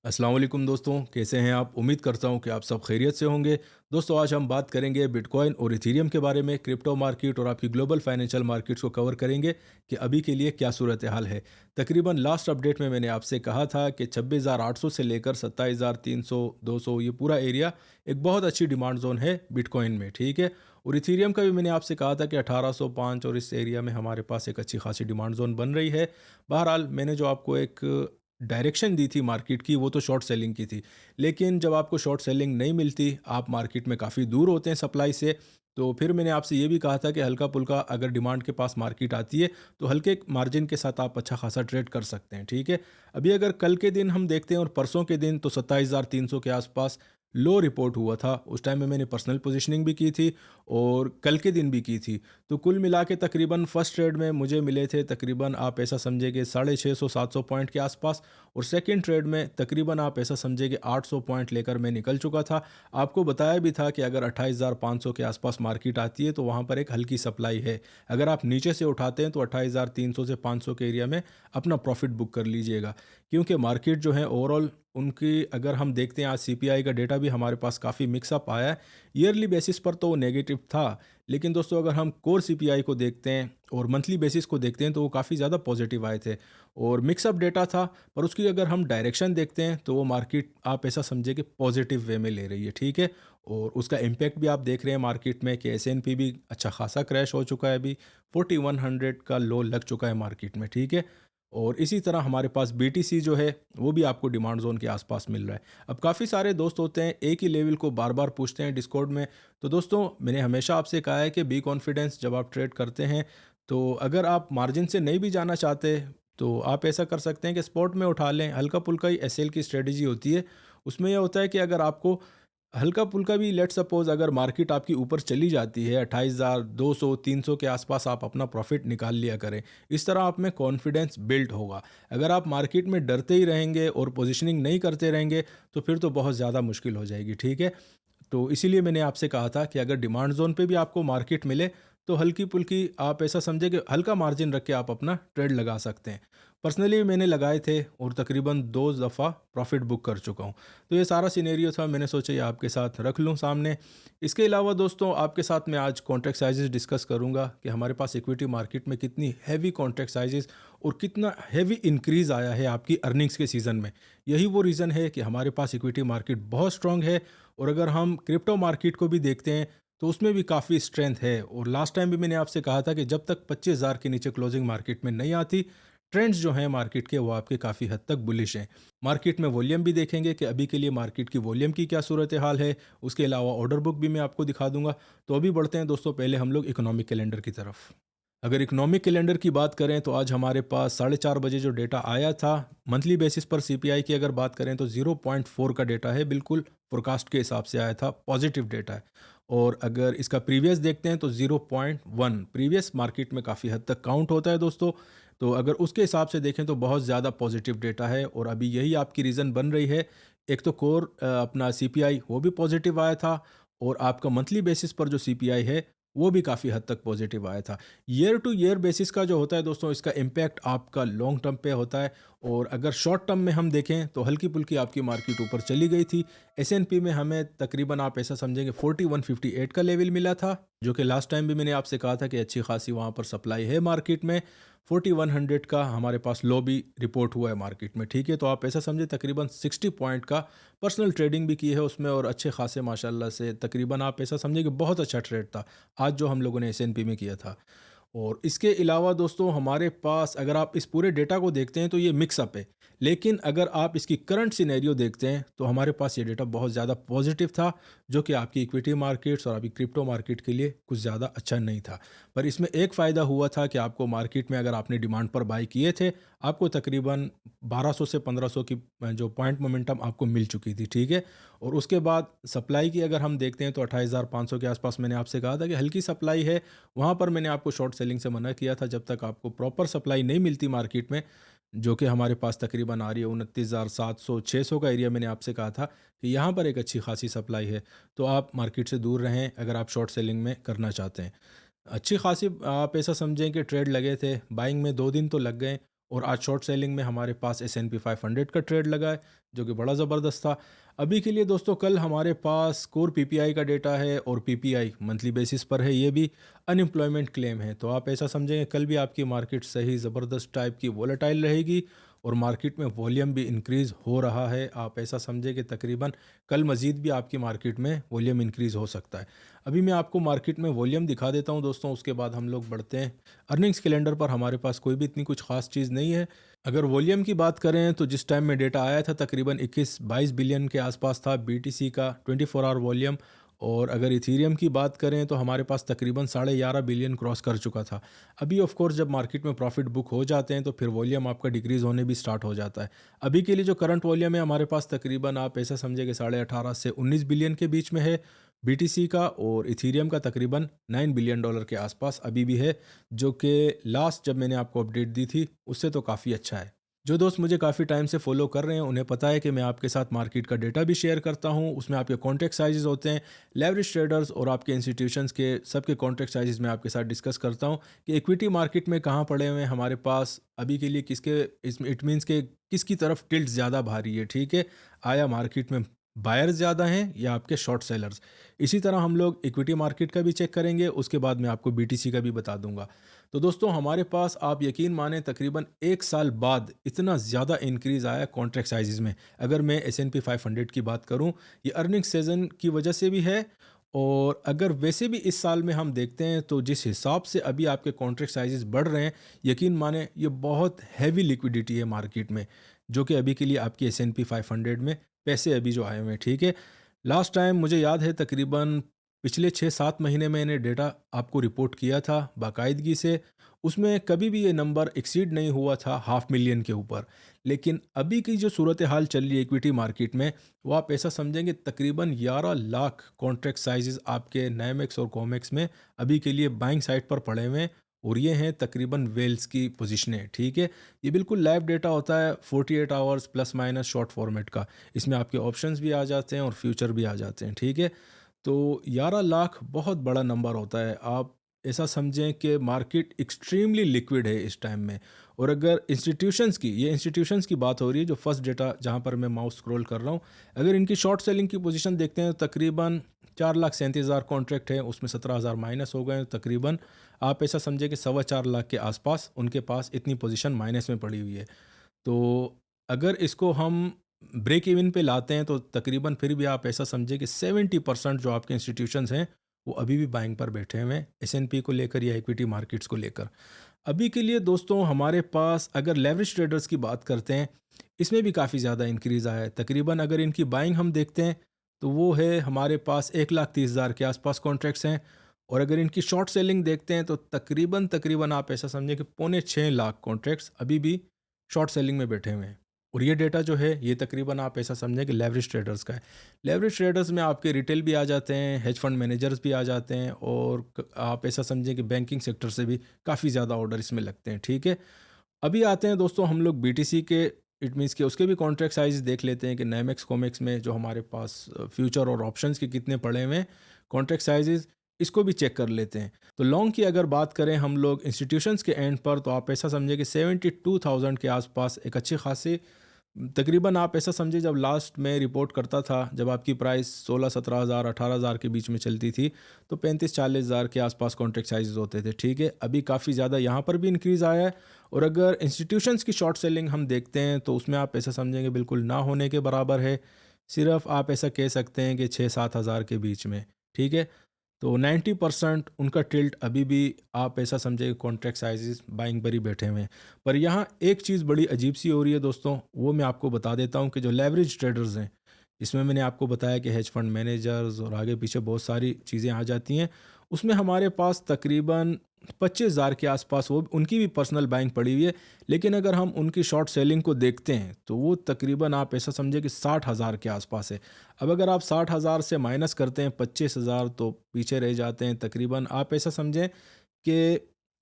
अस्सलाम वालेकुम दोस्तों, कैसे हैं आप? उम्मीद करता हूं कि आप सब खैरियत से होंगे। दोस्तों, आज हम बात करेंगे बिटकॉइन और इथेरियम के बारे में, क्रिप्टो मार्केट और आपकी ग्लोबल फाइनेंशियल मार्केट्स को कवर करेंगे कि अभी के लिए क्या सूरत हाल है। तकरीबन लास्ट अपडेट में मैंने आपसे कहा था कि 26,800 से लेकर 27,300 200 ये पूरा एरिया एक बहुत अच्छी डिमांड जोन है बिटकॉइन में, ठीक है। और इथेरियम का भी मैंने आपसे कहा था कि 1805 और इस एरिया में हमारे पास एक अच्छी खासी डिमांड जोन बन रही है। बहरहाल मैंने जो आपको एक डायरेक्शन दी थी मार्केट की, वो तो शॉर्ट सेलिंग की थी। लेकिन जब आपको शॉर्ट सेलिंग नहीं मिलती, आप मार्केट में काफ़ी दूर होते हैं सप्लाई से, तो फिर मैंने आपसे ये भी कहा था कि हल्का-फुल्का अगर डिमांड के पास मार्केट आती है, तो हल्के मार्जिन के साथ आप अच्छा खासा ट्रेड कर सकते हैं, ठीक है। अभी अगर कल के दिन हम देखते हैं और परसों के दिन, तो 27,300 के आसपास लो रिपोर्ट हुआ था। उस टाइम में मैंने पर्सनल पोजीशनिंग भी की थी और कल के दिन भी की थी। तो कुल मिला के तकरीबन फर्स्ट ट्रेड में मुझे मिले थे तकरीबन, आप ऐसा समझिए कि 650-700 पॉइंट के आसपास, और सेकंड ट्रेड में तकरीबन आप ऐसा समझिए कि 800 पॉइंट लेकर मैं निकल चुका था। आपको बताया भी था कि अगर 28,500 के आसपास मार्केट आती है तो वहाँ पर एक हल्की सप्लाई है। अगर आप नीचे से उठाते हैं तो 28,300 से 500 के एरिया में अपना प्रॉफिट बुक कर लीजिएगा, क्योंकि मार्केट जो है ओवरऑल उनकी, अगर हम देखते हैं आज सीपीआई का डेटा भी हमारे पास काफ़ी मिक्सअप आया है। ईयरली बेसिस पर तो वो नेगेटिव था, लेकिन दोस्तों अगर हम कोर सीपीआई को देखते हैं और मंथली बेसिस को देखते हैं तो वो काफ़ी ज़्यादा पॉजिटिव आए थे और मिक्सअप डेटा था। पर उसकी अगर हम डायरेक्शन देखते हैं तो वो मार्केट, आप ऐसा समझे कि पॉजिटिव वे में ले रही है, ठीक है। और उसका इम्पैक्ट भी आप देख रहे हैं मार्केट में कि एसएनपी भी अच्छा खासा क्रैश हो चुका है, अभी 4100 का लो लग चुका है मार्केट में, ठीक है। और इसी तरह हमारे पास बीटीसी जो है वो भी आपको डिमांड जोन के आसपास मिल रहा है। अब काफ़ी सारे दोस्त होते हैं एक ही लेवल को बार बार पूछते हैं डिस्कॉर्ड में। तो दोस्तों, मैंने हमेशा आपसे कहा है कि बी कॉन्फिडेंस जब आप ट्रेड करते हैं। तो अगर आप मार्जिन से नहीं भी जाना चाहते, तो आप ऐसा कर सकते हैं कि स्पॉट में उठा लें। हल्का फुल्का ही एसएल की स्ट्रेटजी होती है। उसमें यह होता है कि अगर आपको हल्का-फुल्का भी, लेट्स सपोज़ अगर मार्केट आपकी ऊपर चली जाती है 28,200 300 के आसपास, आप अपना प्रॉफ़िट निकाल लिया करें। इस तरह आप में कॉन्फिडेंस बिल्ड होगा। अगर आप मार्केट में डरते ही रहेंगे और पोज़ीशनिंग नहीं करते रहेंगे, तो फिर तो बहुत ज़्यादा मुश्किल हो जाएगी, ठीक है? तो इसीलिए मैंने आपसे कहा था कि अगर डिमांड ज़ोन पे भी आपको मार्केट मिले, तो हल्की-फुल्की आप ऐसा समझें कि हल्का मार्जिन रख के आप अपना ट्रेड लगा सकते हैं। पर्सनली मैंने लगाए थे और तकरीबन 2 दफ़ा प्रॉफ़िट बुक कर चुका हूँ। तो ये सारा सिनेरियो था, मैंने सोचा ये आपके साथ रख लूँ सामने। इसके अलावा दोस्तों, आपके साथ मैं आज कॉन्ट्रैक्ट साइज़ेज़ डिस्कस करूँगा कि हमारे पास इक्विटी मार्केट में कितनी हेवी कॉन्ट्रैक्ट साइज़ेज़ और कितना हेवी इंक्रीज़ आया है आपकी अर्निंग्स के सीज़न में। यही वो रीज़न है कि हमारे पास इक्विटी मार्केट बहुत स्ट्रॉन्ग है। और अगर हम क्रिप्टो मार्केट को भी देखते हैं, तो उसमें भी काफ़ी स्ट्रेंथ है। और लास्ट टाइम भी मैंने आपसे कहा था कि जब तक 25,000 के नीचे क्लोजिंग मार्केट में नहीं आती, ट्रेंड्स जो हैं मार्केट के वो आपके काफ़ी हद तक बुलिश हैं। मार्केट में वॉल्यूम भी देखेंगे कि अभी के लिए मार्केट की वॉल्यूम की क्या सूरत हाल है। उसके अलावा ऑर्डर बुक भी मैं आपको दिखा दूंगा। तो अभी बढ़ते हैं दोस्तों, पहले हम लोग इकोनॉमिक कैलेंडर की तरफ। अगर इकोनॉमिक कैलेंडर की बात करें तो आज हमारे पास 4:30 बजे जो डेटा आया था, मंथली बेसिस पर सीपीआई की अगर बात करें तो 0.4 का डेटा है, बिल्कुल फोरकास्ट के हिसाब से आया था, पॉजिटिव डेटा है। और अगर इसका प्रीवियस देखते हैं तो 0.1 प्रीवियस मार्केट में काफ़ी हद तक काउंट होता है दोस्तों। तो अगर उसके हिसाब से देखें तो बहुत ज़्यादा पॉजिटिव डेटा है और अभी यही आपकी रीज़न बन रही है। एक तो कोर अपना सीपीआई वो भी पॉजिटिव आया था, और आपका मंथली बेसिस पर जो सीपीआई है वो भी काफ़ी हद तक पॉजिटिव आया था। ईयर टू ईयर बेसिस का जो होता है दोस्तों, इसका इम्पैक्ट आपका लॉन्ग टर्म पे होता है। और अगर शॉर्ट टर्म में हम देखें तो हल्की-फुल्की आपकी मार्केट ऊपर चली गई थी। एसएनपी में हमें तकरीबन, आप ऐसा समझेंगे, 4158 का लेवल मिला था, जो कि लास्ट टाइम भी मैंने आपसे कहा था कि अच्छी खासी वहाँ पर सप्लाई है मार्केट में। 4100 का हमारे पास लो भी रिपोर्ट हुआ है मार्केट में, ठीक है। तो आप ऐसा समझे तकरीबन 60 पॉइंट का पर्सनल ट्रेडिंग भी की है उसमें, और अच्छे खासे माशाल्लाह से तकरीबन आप ऐसा समझे कि बहुत अच्छा ट्रेड था आज जो हम लोगों ने एसएनपी में किया था। और इसके अलावा दोस्तों, हमारे पास अगर आप इस पूरे डेटा को देखते हैं तो ये मिक्सअप है। लेकिन अगर आप इसकी करंट सिनेरियो देखते हैं तो हमारे पास ये डेटा बहुत ज़्यादा पॉजिटिव था, जो कि आपकी इक्विटी मार्केट्स और अभी क्रिप्टो मार्केट के लिए कुछ ज़्यादा अच्छा नहीं था। पर इसमें एक फ़ायदा हुआ था कि आपको मार्केट में अगर आपने डिमांड पर बाई किए थे, आपको तकरीबन 1200 से 1500 की जो पॉइंट मोमेंटम आपको मिल चुकी थी, ठीक है। और उसके बाद सप्लाई की अगर हम देखते हैं तो 28,500 के आसपास मैंने आपसे कहा था कि हल्की सप्लाई है। वहाँ पर मैंने आपको शॉर्ट सेलिंग से मना किया था, जब तक आपको प्रॉपर सप्लाई नहीं मिलती मार्केट में, जो कि हमारे पास तकरीबन आ रही है 29,700 600 का एरिया। मैंने आपसे कहा था कि यहाँ पर एक अच्छी खासी सप्लाई है, तो आप मार्केट से दूर रहें अगर आप शॉर्ट सेलिंग में करना चाहते हैं। अच्छी खासी आप ऐसा समझें कि ट्रेड लगे थे, बाइंग में 2 दिन तो लग गए। और आज शॉर्ट सेलिंग में हमारे पास S&P 500 का ट्रेड लगा है, जो कि बड़ा ज़बरदस्त था। अभी के लिए दोस्तों कल हमारे पास कोर पीपीआई का डेटा है और पीपीआई मंथली बेसिस पर है, ये भी अनएम्प्लॉयमेंट क्लेम है। तो आप ऐसा समझेंगे कल भी आपकी मार्केट सही ज़बरदस्त टाइप की वोलेटाइल रहेगी और मार्केट में वॉल्यूम भी इंक्रीज़ हो रहा है। आप ऐसा समझें कि तकरीबन कल मज़ीद भी आपकी मार्केट में वॉल्यूम इंक्रीज़ हो सकता है। अभी मैं आपको मार्केट में वॉल्यूम दिखा देता हूं दोस्तों, उसके बाद हम लोग बढ़ते हैं। अर्निंग्स कैलेंडर पर हमारे पास कोई भी इतनी कुछ ख़ास चीज़ नहीं है। अगर वॉल्यूम की बात करें तो जिस टाइम में डेटा आया था तकरीबन 21-22 बिलियन के आसपास था बीटीसी का 24 आवर वॉल्यूम। और अगर इथीरियम की बात करें तो हमारे पास तकरीबन 11.5 बिलियन क्रॉस कर चुका था। अभी ऑफ कोर्स जब मार्केट में प्रॉफिट बुक हो जाते हैं तो फिर वॉल्यूम आपका डिक्रीज़ होने भी स्टार्ट हो जाता है। अभी के लिए जो करंट वॉल्यूम है हमारे पास तकरीबन आप ऐसा समझे कि 18.5 से 19 बिलियन के बीच में है बीटीसी का, और इथीरियम का तकरीबन $9 बिलियन के आसपास अभी भी है, जो कि लास्ट जब मैंने आपको अपडेट दी थी उससे तो काफ़ी अच्छा है। जो दोस्त मुझे काफ़ी टाइम से फॉलो कर रहे हैं उन्हें पता है कि मैं आपके साथ मार्केट का डेटा भी शेयर करता हूं, उसमें आपके कॉन्ट्रैक्ट साइजेस होते हैं, लेवरेज ट्रेडर्स और आपके इंस्टीट्यूशंस के सबके कॉन्ट्रैक्ट साइजेस मैं आपके साथ डिस्कस करता हूं कि इक्विटी मार्केट में कहाँ पड़े हुए हैं हमारे पास अभी के लिए, किसके इसमें इट मीन्स के किसकी तरफ टिल्ट ज़्यादा भारी है। ठीक है, आया मार्केट में बायर्स ज़्यादा हैं या आपके शॉर्ट सेलर्स। इसी तरह हम लोग इक्विटी मार्केट का भी चेक करेंगे, उसके बाद मैं आपको बीटीसी का भी बता दूंगा। तो दोस्तों हमारे पास आप यकीन माने तकरीबन 1 साल बाद इतना ज़्यादा इंक्रीज़ आया कॉन्ट्रैक्ट साइजेस में। अगर मैं S&P 500 की बात करूं, ये अर्निंग सीजन की वजह से भी है, और अगर वैसे भी इस साल में हम देखते हैं तो जिस हिसाब से अभी आपके कॉन्ट्रैक्ट साइजेस बढ़ रहे हैं, यकीन माने ये बहुत हैवी लिक्विडिटी है मार्केट में, जो कि अभी के लिए आपकी S&P 500 में पैसे अभी जो आए हुए हैं। ठीक है, लास्ट टाइम मुझे याद है तकरीबन पिछले 6-7 महीने मैंने डेटा आपको रिपोर्ट किया था बाकायदगी से, उसमें कभी भी ये नंबर एक्सीड नहीं हुआ था 500,000 के ऊपर। लेकिन अभी की जो सूरत हाल चल रही है इक्विटी मार्केट में, वो आप ऐसा समझेंगे तकरीबन 11 लाख कॉन्ट्रैक्ट साइजेस आपके नाइमेक्स और कॉमेक्स में अभी के लिए बाइंग साइड पर पड़े हुए हैं, और ये हैं तकरीबन वेल्स की पोजीशनें। ठीक है, ये बिल्कुल लाइव डेटा होता है 48 hours plus minus short format का। इसमें आपके ऑप्शंस भी आ जाते हैं और फ्यूचर भी आ जाते हैं। ठीक है, तो 11 लाख बहुत बड़ा नंबर होता है। आप ऐसा समझें कि मार्केट एक्सट्रीमली लिक्विड है इस टाइम में। और अगर इंस्टीट्यूशंस की बात हो रही है, जो फर्स्ट डेटा जहां पर मैं माउस स्क्रॉल कर रहा हूं, अगर इनकी शॉर्ट सेलिंग की पोजीशन देखते हैं तो तकरीबन 4,37,000 कॉन्ट्रैक्ट है, उसमें 17,000 माइनस हो गए। तकरीबन आप ऐसा समझें कि 4.25 लाख के आसपास उनके पास इतनी पोजीशन माइनस में पड़ी हुई है। तो अगर इसको हम ब्रेक इवन पे लाते हैं तो तकरीबन फिर भी आप ऐसा समझें कि 70% जो आपके इंस्टीट्यूशंस हैं वो अभी भी बाइंग पर बैठे हुए हैं S&P को लेकर या इक्विटी मार्केट्स को लेकर। अभी के लिए दोस्तों हमारे पास अगर लेवरेज ट्रेडर्स की बात करते हैं, इसमें भी काफ़ी ज़्यादा इंक्रीज़ आया है। तकरीबन अगर इनकी बाइंग हम देखते हैं तो वो है हमारे पास 1,30,000 के आसपास कॉन्ट्रैक्ट्स हैं, और अगर इनकी शॉर्ट सेलिंग देखते हैं तो तकरीबन तकरीबन आप ऐसा समझें कि 6.25 लाख कॉन्ट्रैक्ट्स अभी भी शॉर्ट सेलिंग में बैठे हुए हैं। और ये डेटा जो है ये तकरीबन आप ऐसा समझें कि लेवरेज ट्रेडर्स का है। लेवरेज ट्रेडर्स में आपके रिटेल भी आ जाते हैं, हेज फंड मैनेजर्स भी आ जाते हैं, और आप ऐसा समझें कि बैंकिंग सेक्टर से भी काफ़ी ज़्यादा ऑर्डर इसमें लगते हैं। ठीक है, अभी आते हैं दोस्तों हम लोग बीटीसी के, इट मीन्स के उसके भी कॉन्ट्रैक्ट साइज देख लेते हैं कि नाइमेक्स कॉमेक्स में जो हमारे पास फ्यूचर और ऑप्शंस के कितने पड़े हुए हैं कॉन्ट्रैक्ट साइजेस, इसको भी चेक कर लेते हैं। तो लॉन्ग की अगर बात करें हम लोग इंस्टीट्यूशंस के एंड पर, तो आप ऐसा समझे कि 72,000 के आसपास एक अच्छी खासी, तकरीबन आप ऐसा समझिए जब लास्ट में रिपोर्ट करता था, जब आपकी प्राइस 16-17 हज़ार 18,000 के बीच में चलती थी, तो 35-40 हज़ार के आसपास कॉन्ट्रैक्ट साइजेस होते थे। ठीक है, अभी काफ़ी ज़्यादा यहाँ पर भी इंक्रीज़ आया है। और अगर इंस्टीट्यूशंस की शॉर्ट सेलिंग हम देखते हैं तो उसमें आप ऐसा समझेंगे बिल्कुल ना होने के बराबर है, सिर्फ आप ऐसा कह सकते हैं कि 6-7 हज़ार के बीच में। ठीक है, तो 90% उनका टिल्ट अभी भी आप ऐसा समझे कॉन्ट्रैक्ट साइजेस बाइंग पर ही बैठे हुए हैं। पर यहाँ एक चीज़ बड़ी अजीब सी हो रही है दोस्तों, वो मैं आपको बता देता हूँ कि जो लेवरेज ट्रेडर्स हैं, इसमें मैंने आपको बताया कि हेज फंड मैनेजर्स और आगे पीछे बहुत सारी चीज़ें आ जाती हैं, उसमें हमारे पास तकरीबन 25,000 के आसपास वो उनकी भी पर्सनल बाइंग पड़ी हुई है। लेकिन अगर हम उनकी शॉर्ट सेलिंग को देखते हैं तो वो तकरीबन आप ऐसा समझे कि 60,000 के आसपास है। अब अगर आप 60,000 से माइनस करते हैं 25,000 तो पीछे रह जाते हैं, तकरीबन आप ऐसा समझें कि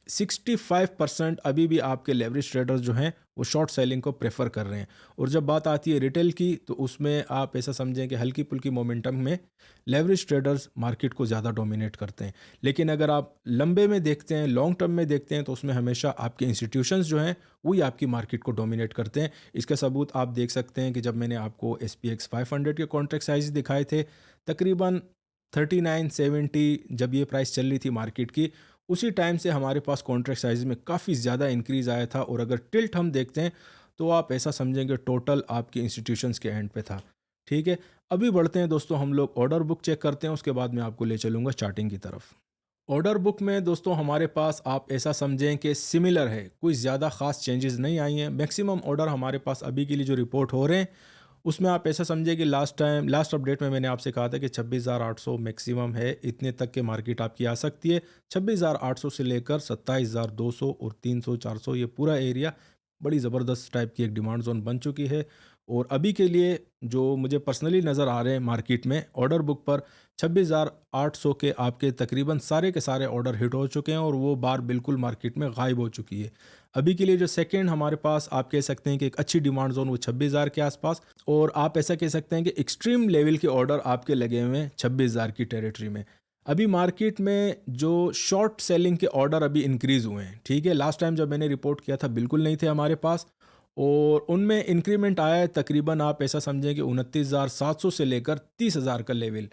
65% अभी भी आपके लेवरेज ट्रेडर्स जो हैं वो शॉर्ट सेलिंग को प्रेफर कर रहे हैं। और जब बात आती है रिटेल की, तो उसमें आप ऐसा समझें कि हल्की पुल्की मोमेंटम में लेवरेज ट्रेडर्स मार्केट को ज़्यादा डोमिनेट करते हैं। लेकिन अगर आप लंबे में देखते हैं, लॉन्ग टर्म में देखते हैं, तो उसमें हमेशा आपके इंस्टीट्यूशंस जो हैं वही आपकी मार्केट को डोमिनेट करते हैं। इसका सबूत आप देख सकते हैं कि जब मैंने आपको SPX 500 के कॉन्ट्रैक्ट साइज दिखाए थे, तकरीबन 3970 जब ये प्राइस चल रही थी मार्केट की, उसी टाइम से हमारे पास कॉन्ट्रैक्ट साइज में काफ़ी ज़्यादा इंक्रीज़ आया था। और अगर टिल्ट हम देखते हैं तो आप ऐसा समझेंगे टोटल आपके इंस्टीट्यूशंस के एंड पे था। ठीक है, अभी बढ़ते हैं दोस्तों, हम लोग ऑर्डर बुक चेक करते हैं, उसके बाद मैं आपको ले चलूँगा चार्टिंग की तरफ। ऑर्डर बुक में दोस्तों हमारे पास आप ऐसा समझें कि सिमिलर है, कोई ज़्यादा ख़ास चेंजेस नहीं आई हैं। मैक्सिमम ऑर्डर हमारे पास अभी के लिए जो रिपोर्ट हो रहे हैं, उसमें आप ऐसा समझिए कि लास्ट अपडेट में मैंने आपसे कहा था कि 26,800 मैक्सिमम है, इतने तक के मार्केट आपकी आ सकती है। 26,800 से लेकर 27,200 और 300 400 ये पूरा एरिया बड़ी ज़बरदस्त टाइप की एक डिमांड जोन बन चुकी है। और अभी के लिए जो मुझे पर्सनली नज़र आ रहे हैं मार्केट में ऑर्डर बुक पर, 26,800 के आपके तकरीबन सारे के सारे ऑर्डर हिट हो चुके हैं और वो बार बिल्कुल मार्केट में गायब हो चुकी है। अभी के लिए जो सेकंड हमारे पास आप कह सकते हैं कि एक अच्छी डिमांड जोन वो 26,000 के आसपास, और आप ऐसा कह सकते हैं कि एक्सट्रीम लेवल के ऑर्डर आपके लगे हुए हैं 26,000 की टेरिटरी में। अभी मार्केट में जो शॉर्ट सेलिंग के ऑर्डर अभी इंक्रीज़ हुए हैं, ठीक है, लास्ट टाइम जब मैंने रिपोर्ट किया था बिल्कुल नहीं थे हमारे पास, और उनमें इंक्रीमेंट आया है तकरीबन आप ऐसा समझें कि 29,700 से लेकर 30,000 का लेवल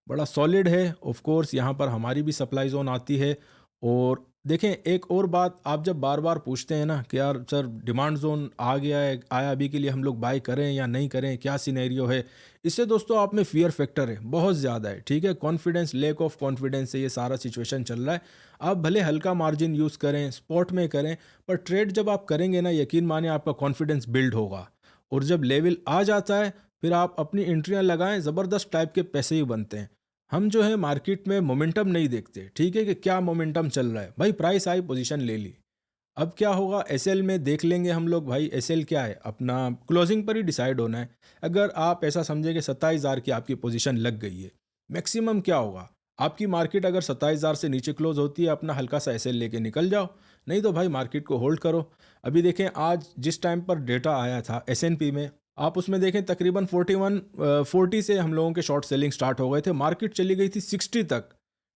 बड़ा सॉलिड है। ऑफ कोर्स यहाँ पर हमारी भी सप्लाई जोन आती है। और देखें, एक और बात, आप जब बार बार पूछते हैं ना कि यार सर डिमांड जोन आ गया है, आया, अभी के लिए हम लोग बाय करें या नहीं करें, क्या सिनेरियो है, इससे दोस्तों आप में फियर फैक्टर है, बहुत ज़्यादा है। ठीक है, कॉन्फिडेंस, लैक ऑफ कॉन्फिडेंस से ये सारा सिचुएशन चल रहा है। आप भले हल्का मार्जिन यूज़ करें, स्पॉट में करें, पर ट्रेड जब आप करेंगे ना, यकीन माने आपका कॉन्फिडेंस बिल्ड होगा। और जब लेवल आ जाता है, फिर आप अपनी एंट्रियाँ लगाएं, ज़बरदस्त टाइप के पैसे ही बनते हैं। हम जो है मार्केट में मोमेंटम नहीं देखते, ठीक है, कि क्या मोमेंटम चल रहा है, भाई प्राइस आई, पोजीशन ले ली। अब क्या होगा, एसएल में देख लेंगे हम लोग, भाई एसएल क्या है, अपना क्लोजिंग पर ही डिसाइड होना है। अगर आप ऐसा समझे कि 27,000 की आपकी पोजीशन लग गई है, मैक्सिमम क्या होगा, आपकी मार्केट अगर 27,000 से नीचे क्लोज होती है, अपना हल्का सा एसएल लेके निकल जाओ, नहीं तो भाई मार्केट को होल्ड करो। अभी देखें, आज जिस टाइम पर डेटा आया था एसएनपी में, आप उसमें देखें तकरीबन 40 से हम लोगों के शॉर्ट सेलिंग स्टार्ट हो गए थे, मार्केट चली गई थी 60 तक।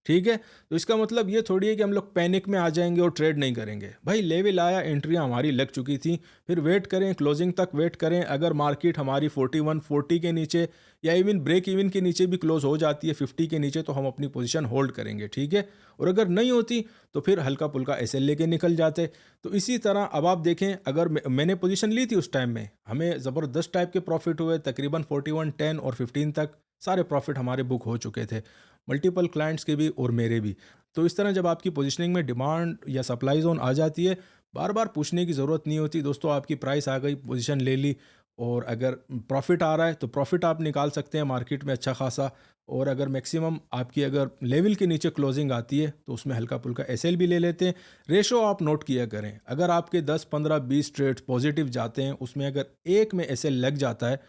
ठीक है, तो इसका मतलब ये थोड़ी है कि हम लोग पैनिक में आ जाएंगे और ट्रेड नहीं करेंगे। भाई लेवल आया, एंट्रियां हमारी लग चुकी थी, फिर वेट करें, क्लोजिंग तक वेट करें। अगर मार्केट हमारी 4140 के नीचे या इवन ब्रेक इवन के नीचे भी क्लोज हो जाती है 50 के नीचे, तो हम अपनी पोजीशन होल्ड करेंगे। ठीक है, और अगर नहीं होती तो फिर हल्का पुल्का एसएल लेके निकल जाते। तो इसी तरह अब आप देखें, अगर मैंने पोजीशन ली थी उस टाइम में, हमें ज़बरदस्त टाइप के प्रॉफिट हुए, तकरीबन 4110 और 15 तक सारे प्रॉफिट हमारे बुक हो चुके थे, मल्टीपल क्लाइंट्स के भी और मेरे भी। तो इस तरह जब आपकी पोजीशनिंग में डिमांड या सप्लाई जोन आ जाती है, बार बार पूछने की ज़रूरत नहीं होती दोस्तों, आपकी प्राइस आ गई, पोजीशन ले ली, और अगर प्रॉफिट आ रहा है तो प्रॉफिट आप निकाल सकते हैं मार्केट में अच्छा खासा। और अगर मैक्सिमम आपकी अगर लेवल के नीचे क्लोजिंग आती है तो उसमें हल्का पुल्का एसएल भी ले लेते हैं। रेशो आप नोट किया करें, अगर आपके 10 15 20 ट्रेड्स पॉजिटिव जाते हैं, उसमें अगर एक में एसएल लग जाता है,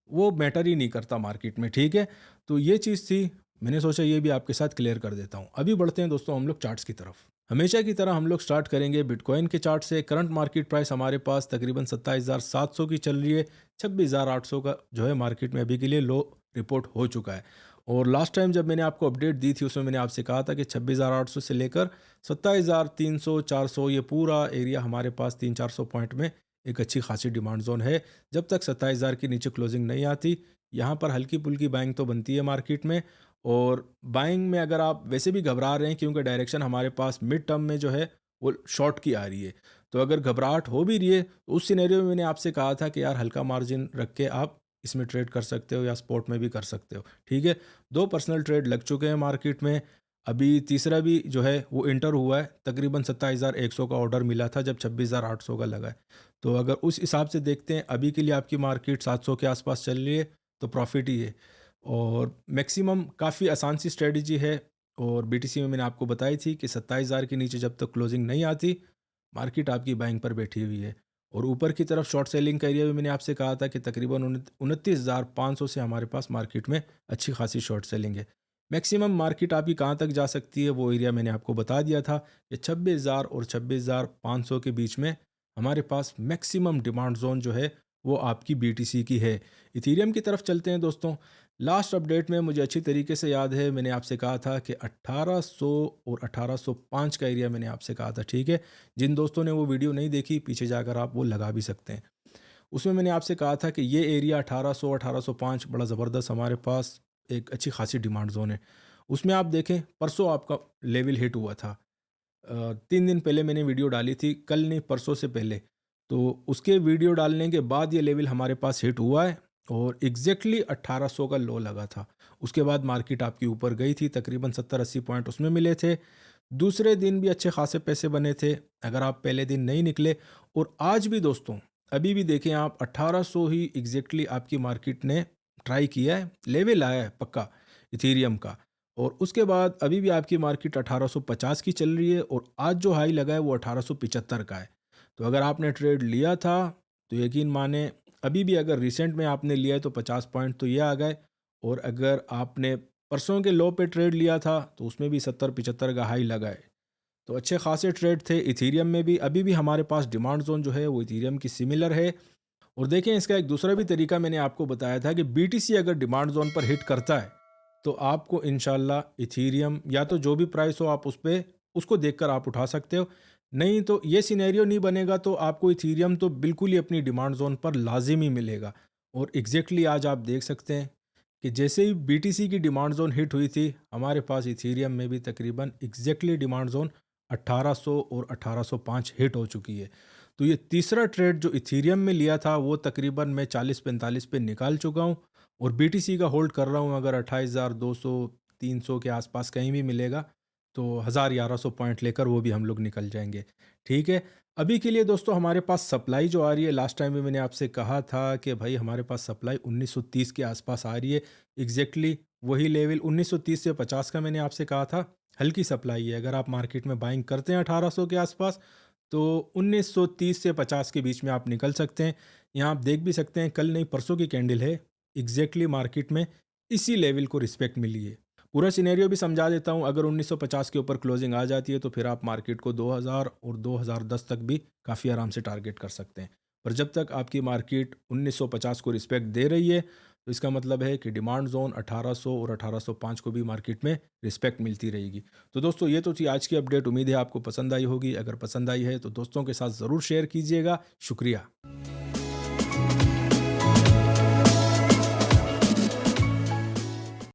वो मैटर ही नहीं करता मार्केट में। ठीक है, तो ये चीज़ थी, मैंने सोचा ये भी आपके साथ क्लियर कर देता हूँ। अभी बढ़ते हैं दोस्तों हम लोग चार्ट्स की तरफ। हमेशा की तरह हम लोग स्टार्ट करेंगे बिटकॉइन के चार्ट से। करंट मार्केट प्राइस हमारे पास तकरीबन 27,700 की चल रही है। 26,800 का जो है मार्केट में अभी के लिए लो रिपोर्ट हो चुका है। और लास्ट टाइम जब मैंने आपको अपडेट दी थी, उसमें मैंने आपसे कहा था कि 26,800 से लेकर 27,300 400 ये पूरा एरिया हमारे पास 300-400 पॉइंट में एक अच्छी खासी डिमांड जोन है। जब तक 27,000 के नीचे क्लोजिंग नहीं आती, यहाँ पर हल्की पुल्की बाइंग तो बनती है मार्केट में। और बाइंग में अगर आप वैसे भी घबरा रहे हैं, क्योंकि डायरेक्शन हमारे पास मिड टर्म में जो है वो शॉर्ट की आ रही है, तो अगर घबराहट हो भी रही है तो उस सिनेरियो में मैंने आपसे कहा था कि यार हल्का मार्जिन रख के आप इसमें ट्रेड कर सकते हो या स्पॉट में भी कर सकते हो। ठीक है, 2 पर्सनल ट्रेड लग चुके हैं मार्केट में, अभी तीसरा भी जो है वो इंटर हुआ है। तकरीबन 27,100 का ऑर्डर मिला था जब 26,800 का लगा है। तो अगर उस हिसाब से देखते हैं, अभी के लिए आपकी मार्केट 700 के आसपास चल रही है, तो प्रॉफिट ही है। और मैक्सिमम काफ़ी आसान सी स्ट्रेटजी है। और बीटीसी में मैंने आपको बताई थी कि 27,000 के नीचे जब तक क्लोजिंग नहीं आती, मार्केट आपकी बाइंग पर बैठी हुई है। और ऊपर की तरफ शॉर्ट सेलिंग का एरिया भी मैंने आपसे कहा था कि तकरीबन 29,500 से हमारे पास मार्केट में अच्छी खासी शॉर्ट सेलिंग है। मैक्सिमम मार्केट आपकी कहाँ तक जा सकती है, वो एरिया मैंने आपको बता दिया था कि 26,000 और 26,500 के बीच में हमारे पास मैक्सिमम डिमांड जोन जो है वो आपकी बीटीसी की है। इथीरियम की तरफ चलते हैं दोस्तों। लास्ट अपडेट में मुझे अच्छी तरीके से याद है, मैंने आपसे कहा था कि 1800 और 1805 का एरिया मैंने आपसे कहा था, ठीक है। जिन दोस्तों ने वो वीडियो नहीं देखी, पीछे जाकर आप वो लगा भी सकते हैं। उसमें मैंने आपसे कहा था कि ये एरिया 1800 1805 बड़ा ज़बरदस्त हमारे पास एक अच्छी खासी डिमांड जोन है। उसमें आप देखें, परसों आपका लेवल हिट हुआ था। 3 दिन पहले मैंने वीडियो डाली थी, कल नहीं परसों से पहले। तो उसके वीडियो डालने के बाद ये लेवल हमारे पास हिट हुआ है और एग्जैक्टली 1800 का लो लगा था। उसके बाद मार्केट आपकी ऊपर गई थी, तकरीबन 70-80 पॉइंट उसमें मिले थे। दूसरे दिन भी अच्छे खासे पैसे बने थे अगर आप पहले दिन नहीं निकले। और आज भी दोस्तों, अभी भी देखें आप, 1800 ही एग्जैक्टली आपकी मार्केट ने ट्राई किया है, लेवल आया है पक्का इथीरियम का। और उसके बाद अभी भी आपकी मार्केट 1850 की चल रही है और आज जो हाई लगा है वो 1875 का है। तो अगर आपने ट्रेड लिया था तो यकीन माने, अभी भी अगर रिसेंट में आपने लिया है तो 50 पॉइंट तो ये आ गए। और अगर आपने परसों के लो पे ट्रेड लिया था तो उसमें भी 70-75 का हाई लगा है। तो अच्छे खासे ट्रेड थे इथीरियम में भी। अभी भी हमारे पास डिमांड जोन जो है वो इथीरियम की सिमिलर है। और देखें, इसका एक दूसरा भी तरीका मैंने आपको बताया था कि बीटीसी अगर डिमांड जोन पर हिट करता है तो आपको इंशाल्लाह इथीरियम या तो जो भी प्राइस हो आप उस पे उसको देखकर आप उठा सकते हो। नहीं तो ये सिनेरियो नहीं बनेगा तो आपको इथीरियम तो बिल्कुल ही अपनी डिमांड जोन पर लाजिमी मिलेगा। और एग्जैक्टली आज आप देख सकते हैं कि जैसे ही बीटीसी की डिमांड जोन हिट हुई थी, हमारे पास इथीरियम में भी तकरीबन एग्जैक्टली डिमांड जोन 1800 और 1805 हिट हो चुकी है। तो ये तीसरा ट्रेड जो इथीरियम में लिया था वो तकरीबन मैं 40-45 पे निकाल चुका हूँ। और बीटीसी का होल्ड कर रहा हूँ। अगर 28,200 300 के आसपास कहीं भी मिलेगा तो 1000-1100 पॉइंट लेकर वो भी हम लोग निकल जाएंगे, ठीक है। अभी के लिए दोस्तों हमारे पास सप्लाई जो आ रही है, लास्ट टाइम भी मैंने आपसे कहा था कि भाई हमारे पास सप्लाई 1930 के आसपास आ रही है। एग्जैक्टली वही लेवल 1930 से 50 का मैंने आपसे कहा था, हल्की सप्लाई है। अगर आप मार्केट में बाइंग करते हैं 1800 के आसपास तो 1930 से 50 के बीच में आप निकल सकते हैं। यहाँ आप देख भी सकते हैं, कल नहीं परसों की कैंडल है, एग्जैक्टली मार्केट में इसी लेवल को रिस्पेक्ट मिली है। पूरा सिनेरियो भी समझा देता हूँ। अगर 1950 के ऊपर क्लोजिंग आ जाती है तो फिर आप मार्केट को 2000 और 2010 तक भी काफ़ी आराम से टारगेट कर सकते हैं। पर जब तक आपकी मार्केट 1950 को रिस्पेक्ट दे रही है तो इसका मतलब है कि डिमांड जोन 1800 और 1805 को भी मार्केट में रिस्पेक्ट मिलती रहेगी। तो दोस्तों ये तो थी आज की अपडेट। उम्मीद है आपको पसंद आई होगी। अगर पसंद आई है तो दोस्तों के साथ ज़रूर शेयर कीजिएगा। शुक्रिया।